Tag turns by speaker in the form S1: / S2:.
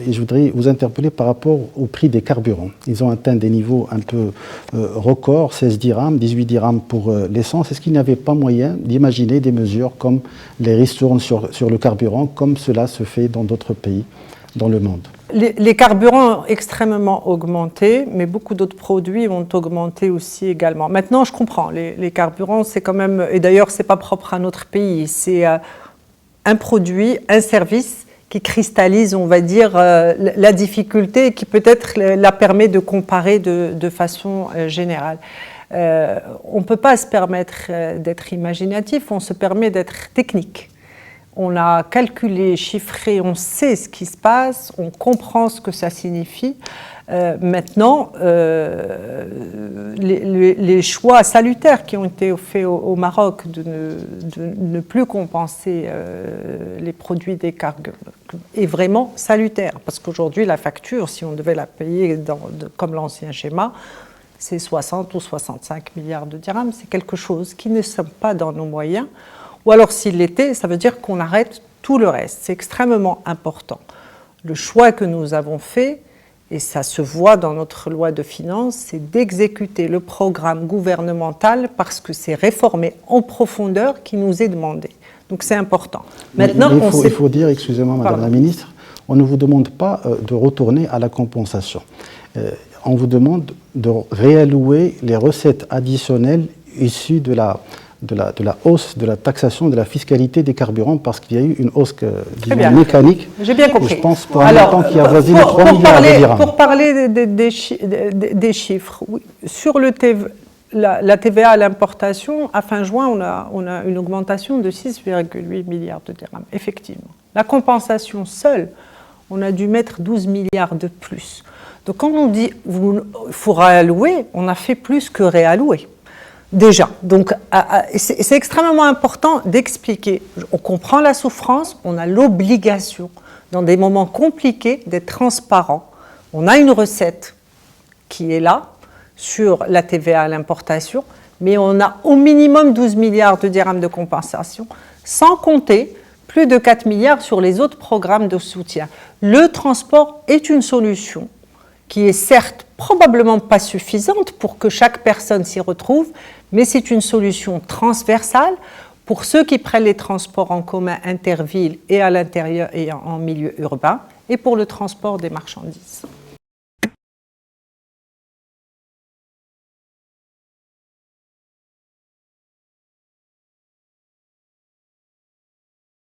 S1: et je voudrais vous interpeller par rapport au prix des carburants. Ils ont atteint des niveaux un peu records, 16 dirhams, 18 dirhams pour l'essence. Est-ce qu'il n'y avait pas moyen d'imaginer des mesures comme les ristournes sur le carburant, comme cela se fait dans d'autres pays dans le monde?
S2: Les carburants ont extrêmement augmenté, mais beaucoup d'autres produits ont augmenté aussi également. Maintenant, je comprends, les carburants, c'est quand même, et d'ailleurs, ce n'est pas propre à notre pays, c'est un produit, un service qui cristallise, on va dire, la difficulté et qui peut-être la permet de comparer de façon générale. On ne peut pas se permettre d'être imaginatif, on se permet d'être technique. On a calculé, chiffré, on sait ce qui se passe, on comprend ce que ça signifie. Maintenant, les choix salutaires qui ont été faits au Maroc de ne plus compenser les produits des carburants est vraiment salutaire. Parce qu'aujourd'hui, la facture, si on devait la payer comme l'ancien schéma, c'est 60 ou 65 milliards de dirhams. C'est quelque chose qui ne sommes pas dans nos moyens. Ou alors, s'il l'était, ça veut dire qu'on arrête tout le reste. C'est extrêmement important. Le choix que nous avons fait, et ça se voit dans notre loi de finances, c'est d'exécuter le programme gouvernemental parce que c'est réformer en profondeur qui nous est demandé. Donc, c'est important.
S1: Maintenant, il faut dire, excusez-moi, Madame la Ministre, on ne vous demande pas de retourner à la compensation. On vous demande de réallouer les recettes additionnelles issues de la hausse de la taxation de la fiscalité des carburants parce qu'il y a eu une hausse mécanique.
S2: J'ai bien compris.
S1: Je pense pour un montant qui avoisine 3 milliards de dirhams.
S2: Pour parler des chiffres, oui, sur la TVA à l'importation, à fin juin, on a une augmentation de 6,8 milliards de dirhams, effectivement. La compensation seule, on a dû mettre 12 milliards de plus. Donc quand on dit qu'il faut réallouer, on a fait plus que réallouer. Déjà, donc c'est extrêmement important d'expliquer. On comprend la souffrance, on a l'obligation, dans des moments compliqués, d'être transparent. On a une recette qui est là, sur la TVA à l'importation, mais on a au minimum 12 milliards de dirhams de compensation, sans compter plus de 4 milliards sur les autres programmes de soutien. Le transport est une solution qui est certes probablement pas suffisante pour que chaque personne s'y retrouve, mais c'est une solution transversale pour ceux qui prennent les transports en commun intervilles et à l'intérieur et en milieu urbain, et pour le transport des marchandises.